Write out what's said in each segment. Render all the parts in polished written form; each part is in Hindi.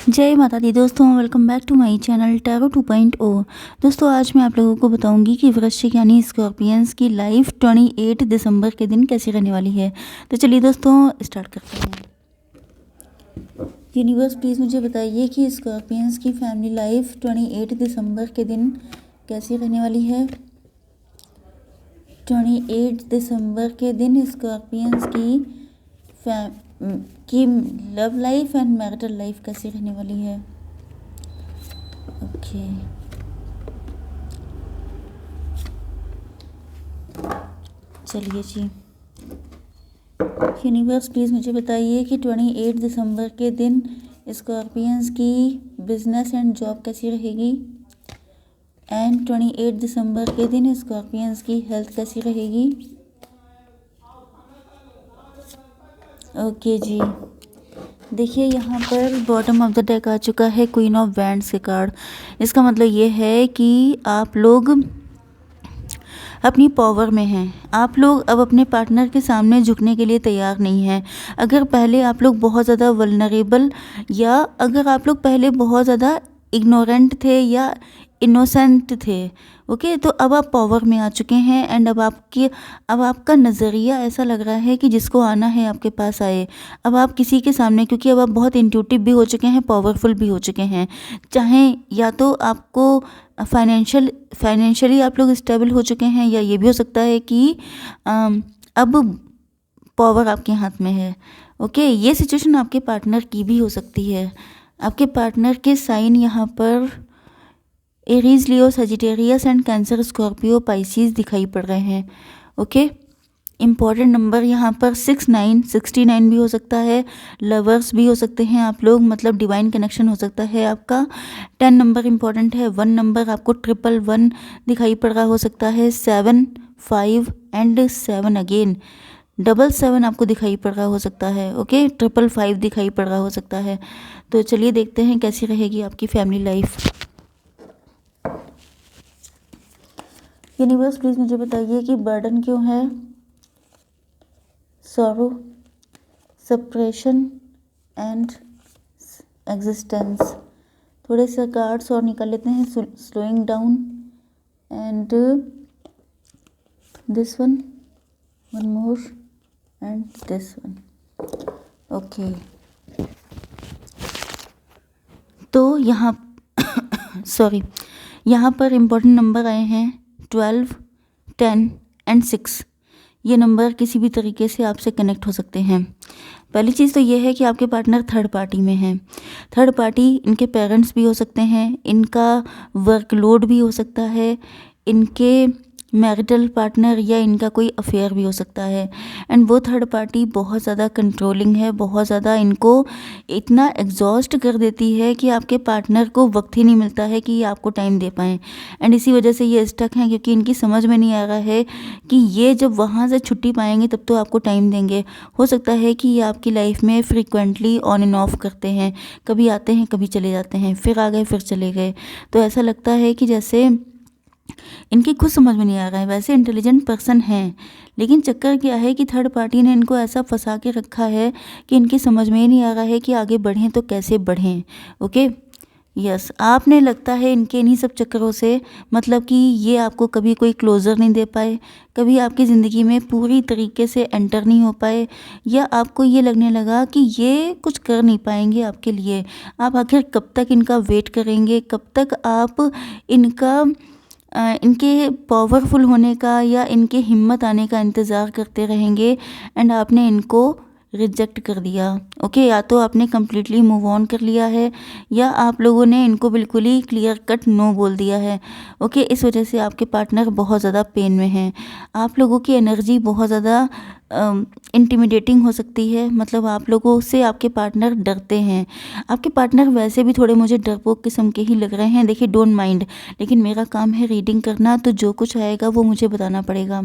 जय माता दी दोस्तों, welcome back to my channel tarot 2.0। दोस्तों आज मैं आप लोगों को बताऊंगी कि वृश्चिक यानी स्कॉर्पियंस की लाइफ 28 दिसंबर के दिन कैसी रहने वाली है। तो चलिए दोस्तों स्टार्ट करते हैं। यूनिवर्स प्लीज़ मुझे बताइए कि स्कॉर्पियंस की फैमिली लाइफ 28 दिसंबर के दिन कैसी रहने वाली है। 28 दिसंबर के दिन स्कॉर्पियंस की love life and marital life कैसी रहने वाली है। ओके चलिए जी, यूनिवर्स प्लीज़ मुझे बताइए कि 28 दिसंबर के दिन स्कॉर्पियंस की बिजनेस एंड जॉब कैसी रहेगी एंड 28 दिसंबर के दिन स्कॉर्पियंस की हेल्थ कैसी रहेगी। ओके जी, देखिए यहाँ पर बॉटम ऑफ द डेक आ चुका है क्वीन ऑफ वैंड्स के कार्ड। इसका मतलब ये है कि आप लोग अपनी पावर में हैं। आप लोग अब अपने पार्टनर के सामने झुकने के लिए तैयार नहीं हैं। अगर पहले आप लोग बहुत ज़्यादा वल्नरेबल या अगर आप लोग पहले बहुत ज़्यादा इग्नोरेंट थे या इनोसेंट थे, ओके, तो अब आप पावर में आ चुके हैं एंड अब आपका नज़रिया ऐसा लग रहा है कि जिसको आना है आपके पास आए। अब आप किसी के सामने, क्योंकि अब आप बहुत इंट्यूटिव भी हो चुके हैं, पावरफुल भी हो चुके हैं। चाहे या तो आपको फाइनेंशियली आप लोग स्टेबल हो चुके हैं या ये भी हो सकता है कि अब पावर आपके हाथ में है। ओके, ये सिचुएशन आपके पार्टनर की भी हो सकती है। आपके पार्टनर के साइन यहाँ पर Aries, Leo, Sagittarius and cancer, Scorpio, Pisces दिखाई पड़ रहे हैं। ओके, इम्पॉर्टेंट नंबर यहाँ पर 69, 69 भी हो सकता है। लवर्स भी हो सकते हैं आप लोग, मतलब डिवाइन कनेक्शन हो सकता है आपका। 10 नंबर इम्पॉर्टेंट है। 1 नंबर आपको 111 दिखाई पड़ रहा हो सकता है। 7, 5 एंड 7 अगेन। 77 आपको दिखाई पड़ रहा हो सकता है। ओके, 555 दिखाई पड़ रहा हो सकता है। तो चलिए देखते हैं कैसी रहेगी आपकी फैमिली लाइफ। यूनिवर्स प्लीज़ मुझे बताइए कि बर्डन क्यों है, सॉरो, सप्रेशन एंड एग्जिस्टेंस। थोड़े से कार्ड्स और निकाल लेते हैं। Slowing down and this one more and this one. Okay, तो यहाँ सॉरी, यहाँ पर इम्पोर्टेंट नंबर आए हैं 12, 10 एंड 6। ये नंबर किसी भी तरीके से आपसे कनेक्ट हो सकते हैं। पहली चीज़ तो ये है कि आपके पार्टनर थर्ड पार्टी में हैं। थर्ड पार्टी इनके पेरेंट्स भी हो सकते हैं, इनका वर्कलोड भी हो सकता है, इनके मैरिटल पार्टनर या इनका कोई अफेयर भी हो सकता है। एंड वो थर्ड पार्टी बहुत ज़्यादा कंट्रोलिंग है, बहुत ज़्यादा इनको इतना एग्जॉस्ट कर देती है कि आपके पार्टनर को वक्त ही नहीं मिलता है कि ये आपको टाइम दे पाएँ। एंड इसी वजह से ये स्टक हैं, क्योंकि इनकी समझ में नहीं आ रहा है कि ये जब वहाँ से छुट्टी पाएंगे तब तो आपको टाइम देंगे। हो सकता है कि ये आपकी लाइफ में फ्रीक्वेंटली ऑन एंड ऑफ करते हैं, कभी आते हैं कभी चले जाते हैं, फिर आ गए फिर चले गए। तो ऐसा लगता है कि जैसे इनकी खुद समझ में नहीं आ रहा है। वैसे इंटेलिजेंट पर्सन हैं, लेकिन चक्कर क्या है कि थर्ड पार्टी ने इनको ऐसा फंसा के रखा है कि इनकी समझ में ही नहीं आ रहा है कि आगे बढ़ें तो कैसे बढ़ें। ओके, यस, आपने लगता है इनके इन्हीं सब चक्करों से, मतलब कि ये आपको कभी कोई क्लोज़र नहीं दे पाए, कभी आपकी ज़िंदगी में पूरी तरीके से एंटर नहीं हो पाए, या आपको ये लगने लगा कि ये कुछ कर नहीं पाएंगे आपके लिए। आप आखिर कब तक इनका वेट करेंगे, कब तक आप इनके पावरफुल होने का या इनके हिम्मत आने का इंतज़ार करते रहेंगे। एंड आपने इनको रिजेक्ट कर दिया। ओके, या तो आपने कम्प्लीटली मूव ऑन कर लिया है या आप लोगों ने इनको बिल्कुल ही क्लियर कट नो बोल दिया है। ओके, इस वजह से आपके पार्टनर बहुत ज़्यादा पेन में हैं। आप लोगों की एनर्जी बहुत ज़्यादा इंटिमिडेटिंग हो सकती है, मतलब आप लोगों से आपके पार्टनर डरते हैं। आपके पार्टनर वैसे भी थोड़े मुझे डरपोक किस्म के ही लग रहे हैं। देखिए, डोंट माइंड, लेकिन मेरा काम है रीडिंग करना, तो जो कुछ आएगा वो मुझे बताना पड़ेगा।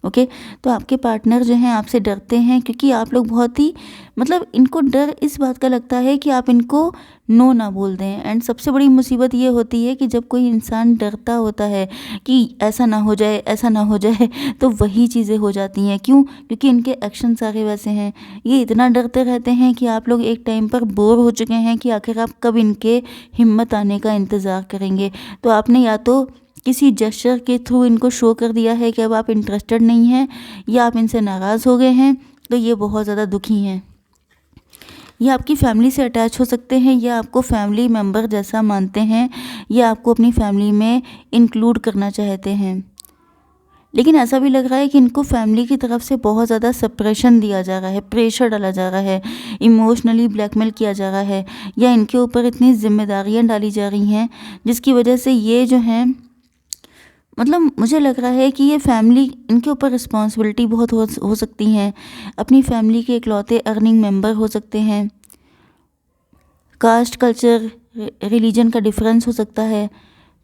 ओके। तो आपके पार्टनर जो हैं आपसे डरते हैं क्योंकि आप लोग बहुत ही मतलब इनको डर इस बात का लगता है कि आप इनको नो ना बोल दें। एंड सबसे बड़ी मुसीबत ये होती है कि जब कोई इंसान डरता होता है कि ऐसा ना हो जाए, ऐसा ना हो जाए, तो वही चीज़ें हो जाती हैं। क्यों? क्योंकि इनके एक्शन सारे वैसे हैं। ये इतना डरते रहते हैं कि आप लोग एक टाइम पर बोर हो चुके हैं कि आखिर आप कब इनके हिम्मत आने का इंतज़ार करेंगे। तो आपने या तो किसी जेस्चर के थ्रू इनको शो कर दिया है कि अब आप इंटरेस्टेड नहीं हैं, या आप इनसे नाराज़ हो गए हैं, तो ये बहुत ज़्यादा दुखी हैं। ये आपकी फैमिली से अटैच हो सकते हैं, या आपको फैमिली मेम्बर जैसा मानते हैं, या आपको अपनी फैमिली में इंक्लूड करना चाहते हैं। लेकिन ऐसा भी लग रहा है कि इनको फैमिली की तरफ से बहुत ज़्यादा सप्रेशन दिया जा रहा है, प्रेशर डाला जा रहा है, इमोशनली ब्लैकमेल किया जा रहा है, या इनके ऊपर इतनी जिम्मेदारियां डाली जा रही हैं जिसकी वजह से ये जो हैं मतलब मुझे लग रहा है कि ये फैमिली इनके ऊपर रिस्पॉन्सिबिलिटी बहुत हो सकती हैं। अपनी फैमिली के इकलौते अर्निंग मेंबर हो सकते हैं। कास्ट, कल्चर, रिलीजन का डिफरेंस हो सकता है।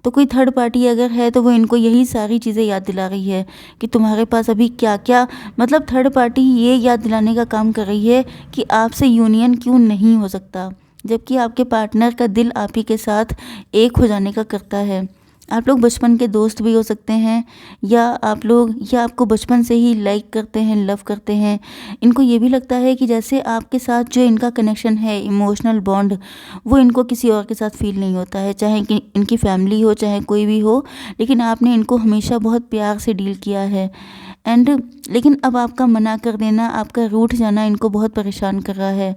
तो कोई थर्ड पार्टी अगर है तो वो इनको यही सारी चीज़ें याद दिला रही है कि तुम्हारे पास अभी क्या क्या, मतलब थर्ड पार्टी ये याद दिलाने का काम कर रही है कि आपसे यूनियन क्यों नहीं हो सकता, जबकि आपके पार्टनर का दिल आप ही के साथ एक हो जाने का करता है। आप लोग बचपन के दोस्त भी हो सकते हैं, या आपको बचपन से ही लाइक करते हैं, लव करते हैं। इनको ये भी लगता है कि जैसे आपके साथ जो इनका कनेक्शन है, इमोशनल बॉन्ड, वो इनको किसी और के साथ फील नहीं होता है, चाहे कि इनकी फैमिली हो, चाहे कोई भी हो, लेकिन आपने इनको हमेशा बहुत प्यार से डील किया है। लेकिन अब आपका मना कर देना, आपका रूठ जाना इनको बहुत परेशान कर रहा है।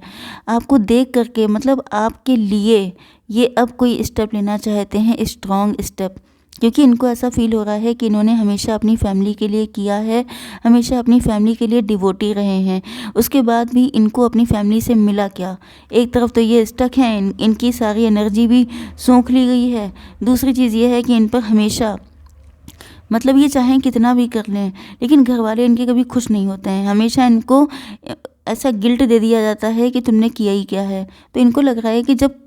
आपको देख करके मतलब आपके लिए ये अब कोई स्टेप लेना चाहते हैं, स्ट्रॉन्ग स्टेप, क्योंकि इनको ऐसा फील हो रहा है कि इन्होंने हमेशा अपनी फैमिली के लिए किया है, हमेशा अपनी फैमिली के लिए डिवोटी रहे हैं। उसके बाद भी इनको अपनी फैमिली से मिला क्या? एक तरफ तो ये स्टक हैं, इनकी सारी एनर्जी भी सोख ली गई है। दूसरी चीज़ ये है कि इन पर हमेशा मतलब ये चाहें कितना भी कर लें, लेकिन घर वाले इनके कभी खुश नहीं होते हैं। हमेशा इनको ऐसा गिल्ट दे दिया जाता है कि तुमने किया ही क्या है। तो इनको लग रहा है कि जब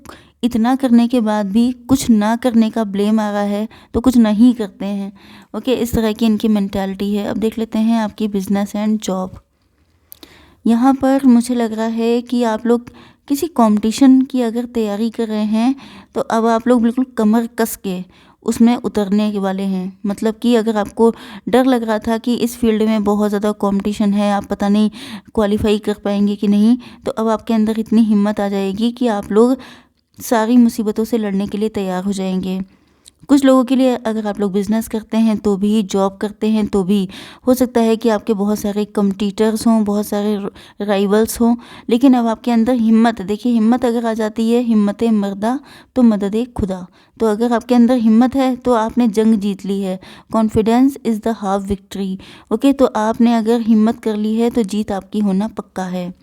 इतना करने के बाद भी कुछ ना करने का ब्लेम आ रहा है तो कुछ नहीं करते हैं। ओके, इस तरह की इनकी मेंटालिटी है। अब देख लेते हैं आपकी बिजनेस एंड जॉब। यहाँ पर मुझे लग रहा है कि आप लोग किसी कंपटीशन की अगर तैयारी कर रहे हैं तो अब आप लोग बिल्कुल कमर कस के उसमें उतरने के वाले हैं। मतलब कि अगर आपको डर लग रहा था कि इस फील्ड में बहुत ज़्यादा कंपटीशन है, आप पता नहीं क्वालिफाई कर पाएंगे कि नहीं, तो अब आपके अंदर इतनी हिम्मत आ जाएगी कि आप लोग सारी मुसीबतों से लड़ने के लिए तैयार हो जाएंगे। कुछ लोगों के लिए अगर आप लोग बिज़नेस करते हैं तो भी, जॉब करते हैं तो भी, हो सकता है कि आपके बहुत सारे कम्पटीटर्स हों, बहुत सारे राइवल्स हों, लेकिन अब आपके अंदर हिम्मत, देखिए हिम्मत अगर आ जाती है, हिम्मत मर्दा तो मदद खुदा। तो अगर आपके अंदर हिम्मत है तो आपने जंग जीत ली है। Confidence is the half victory. Okay, तो आपने अगर हिम्मत कर ली है तो जीत आपकी होना पक्का है।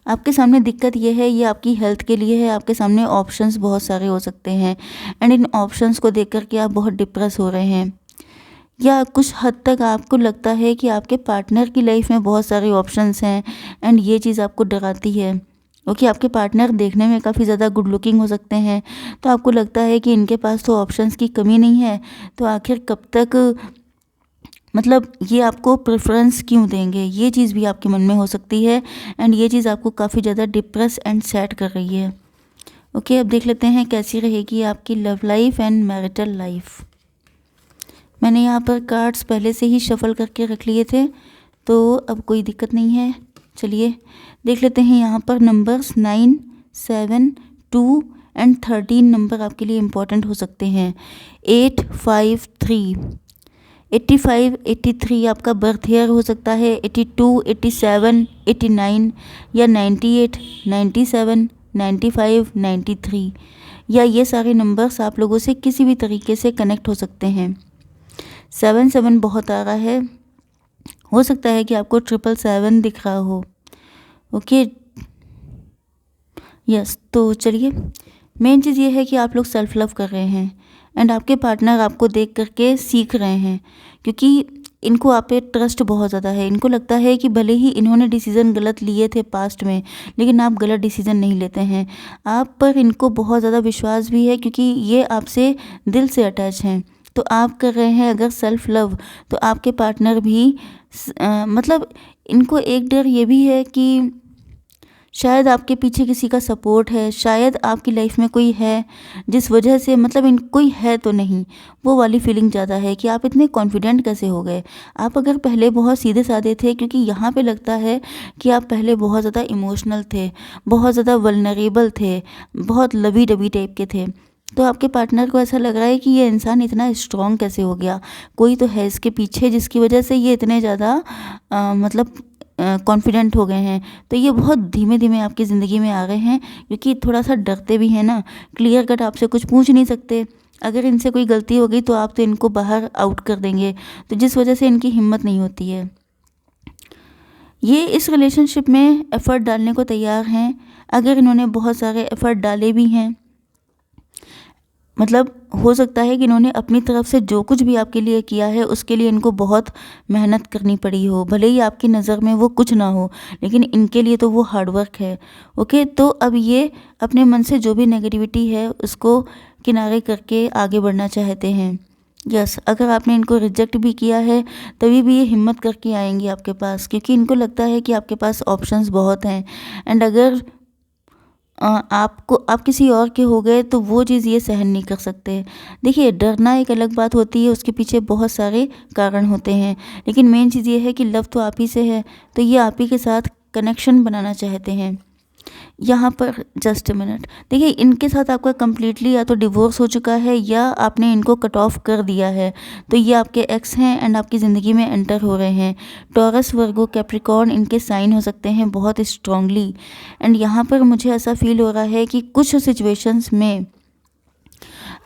आपके सामने दिक्कत ये है, ये आपकी हेल्थ के लिए है। आपके सामने ऑप्शंस बहुत सारे हो सकते हैं, एंड इन ऑप्शंस को देख कर के आप बहुत डिप्रेस हो रहे हैं, या कुछ हद तक आपको लगता है कि आपके पार्टनर की लाइफ में बहुत सारे ऑप्शंस हैं, एंड ये चीज़ आपको डराती है। ओके, आपके पार्टनर देखने में काफ़ी ज़्यादा गुड लुकिंग हो सकते हैं, तो आपको लगता है कि इनके पास तो ऑप्शंस की कमी नहीं है, तो आखिर कब तक मतलब ये आपको प्रेफरेंस क्यों देंगे, ये चीज़ भी आपके मन में हो सकती है, एंड ये चीज़ आपको काफ़ी ज़्यादा डिप्रेस एंड सैड कर रही है। ओके, अब देख लेते हैं कैसी रहेगी आपकी love life and marital life. मैंने यहाँ पर कार्ड्स पहले से ही शफल करके रख लिए थे, तो अब कोई दिक्कत नहीं है। चलिए देख लेते हैं। यहाँ पर नंबर्स 9, 7, 2 एंड 13 नंबर आपके लिए इम्पॉर्टेंट हो सकते हैं। 8, 5, 3, 85, 83 आपका बर्थ ईयर हो सकता है। 82, 87, 89 या 98, 97, 95, 93, या ये सारे नंबर्स आप लोगों से किसी भी तरीके से कनेक्ट हो सकते हैं। 77 बहुत आ रहा है, हो सकता है कि आपको 777 दिख रहा हो। ओके, यस, तो चलिए, मेन चीज़ ये है कि आप लोग सेल्फ लव कर रहे हैं, एंड आपके पार्टनर आपको देख करके सीख रहे हैं, क्योंकि इनको आप पे ट्रस्ट बहुत ज़्यादा है। इनको लगता है कि भले ही इन्होंने डिसीज़न गलत लिए थे पास्ट में, लेकिन आप गलत डिसीज़न नहीं लेते हैं। आप पर इनको बहुत ज़्यादा विश्वास भी है, क्योंकि ये आपसे दिल से अटैच हैं। तो आप कर रहे हैं अगर सेल्फ लव, तो आपके पार्टनर भी मतलब इनको एक डर ये भी है कि शायद आपके पीछे किसी का सपोर्ट है, शायद आपकी लाइफ में कोई है जिस वजह से, मतलब इन कोई है तो नहीं, वो वाली फीलिंग ज़्यादा है कि आप इतने कॉन्फिडेंट कैसे हो गए। आप अगर पहले बहुत सीधे साधे थे, क्योंकि यहाँ पे लगता है कि आप पहले बहुत ज़्यादा इमोशनल थे, बहुत ज़्यादा वल्नरेबल थे, बहुत लवी डबी टाइप के थे, तो आपके पार्टनर को ऐसा लग रहा है कि ये इंसान इतना स्ट्रॉन्ग कैसे हो गया, कोई तो है इसके पीछे जिसकी वजह से ये इतने ज़्यादा मतलब कॉन्फिडेंट हो गए हैं। तो ये बहुत धीमे धीमे आपकी ज़िंदगी में आ गए हैं, क्योंकि थोड़ा सा डरते भी हैं ना, क्लियर कट आपसे कुछ पूछ नहीं सकते। अगर इनसे कोई गलती हो गई तो आप तो इनको बाहर आउट कर देंगे, तो जिस वजह से इनकी हिम्मत नहीं होती है। ये इस रिलेशनशिप में एफ़र्ट डालने को तैयार हैं, अगर इन्होंने बहुत सारे एफ़र्ट डाले भी हैं, मतलब हो सकता है कि इन्होंने अपनी तरफ से जो कुछ भी आपके लिए किया है उसके लिए इनको बहुत मेहनत करनी पड़ी हो, भले ही आपकी नज़र में वो कुछ ना हो, लेकिन इनके लिए तो वो हार्ड वर्क है। ओके, तो अब ये अपने मन से जो भी नेगेटिविटी है उसको किनारे करके आगे बढ़ना चाहते हैं। यस, अगर आपने इनको रिजेक्ट भी किया है तभी भी ये हिम्मत करके आएंगे आपके पास, क्योंकि इनको लगता है कि आपके पास ऑप्शंस बहुत हैं। एंड अगर आप किसी और के हो गए तो वो चीज़ ये सहन नहीं कर सकते। देखिए, डरना एक अलग बात होती है, उसके पीछे बहुत सारे कारण होते हैं, लेकिन मेन चीज़ ये है कि लव तो आप ही से है, तो ये आप ही के साथ कनेक्शन बनाना चाहते हैं। यहाँ पर जस्ट अ मिनट, देखिए इनके साथ आपका कम्प्लीटली या तो डिवोर्स हो चुका है या आपने इनको कट ऑफ कर दिया है, तो ये आपके एक्स हैं एंड आपकी ज़िंदगी में एंटर हो रहे हैं। टॉरस, वर्गो, कैप्रिकॉर्न इनके साइन हो सकते हैं बहुत स्ट्रांगली। एंड यहाँ पर मुझे ऐसा फील हो रहा है कि कुछ सिचुएशंस में,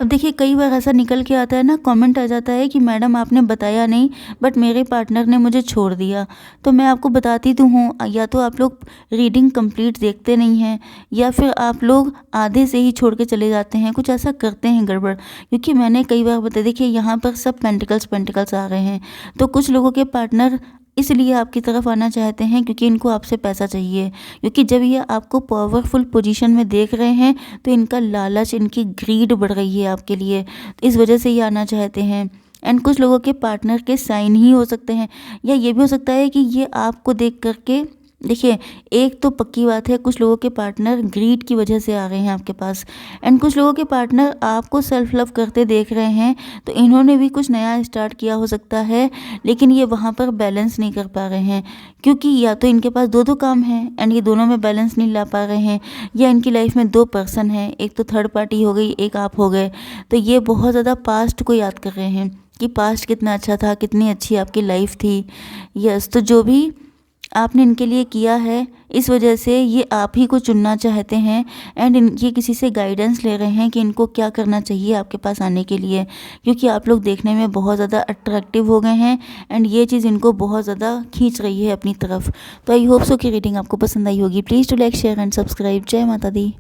अब देखिए कई बार ऐसा निकल के आता है ना, कमेंट आ जाता है कि मैडम आपने बताया नहीं बट मेरे पार्टनर ने मुझे छोड़ दिया। तो मैं आपको बताती तो हूँ, या तो आप लोग रीडिंग कंप्लीट देखते नहीं हैं या फिर आप लोग आधे से ही छोड़ के चले जाते हैं, कुछ ऐसा करते हैं गड़बड़। क्योंकि मैंने कई बार बताया, देखिए यहाँ पर सब पेंटिकल्स आ रहे हैं, तो कुछ लोगों के पार्टनर इसलिए आपकी तरफ आना चाहते हैं क्योंकि इनको आपसे पैसा चाहिए, क्योंकि जब ये आपको पावरफुल पोजीशन में देख रहे हैं तो इनका लालच, इनकी ग्रीड बढ़ रही है आपके लिए, तो इस वजह से ये आना चाहते हैं। एंड कुछ लोगों के पार्टनर के साइन ही हो सकते हैं, या ये भी हो सकता है कि ये आपको देख करके, देखिए एक तो पक्की बात है, कुछ लोगों के पार्टनर ग्रीड की वजह से आ रहे हैं आपके पास, एंड कुछ लोगों के पार्टनर आपको सेल्फ लव करते देख रहे हैं, तो इन्होंने भी कुछ नया स्टार्ट किया हो सकता है, लेकिन ये वहाँ पर बैलेंस नहीं कर पा रहे हैं, क्योंकि या तो इनके पास दो काम हैं एंड ये दोनों में बैलेंस नहीं ला पा रहे हैं, या इनकी लाइफ में दो पर्सन हैं, एक तो थर्ड पार्टी हो गई, एक आप हो गए, तो ये बहुत ज़्यादा पास्ट को याद कर रहे हैं कि पास्ट कितना अच्छा था, कितनी अच्छी आपकी लाइफ थी। यस, तो जो भी आपने इनके लिए किया है, इस वजह से ये आप ही को चुनना चाहते हैं, एंड ये किसी से गाइडेंस ले रहे हैं कि इनको क्या करना चाहिए आपके पास आने के लिए, क्योंकि आप लोग देखने में बहुत ज़्यादा अट्रैक्टिव हो गए हैं एंड ये चीज़ इनको बहुत ज़्यादा खींच रही है अपनी तरफ। तो आई होप सो कि रीडिंग आपको पसंद आई होगी। Please to like, share and subscribe. जय माता दी।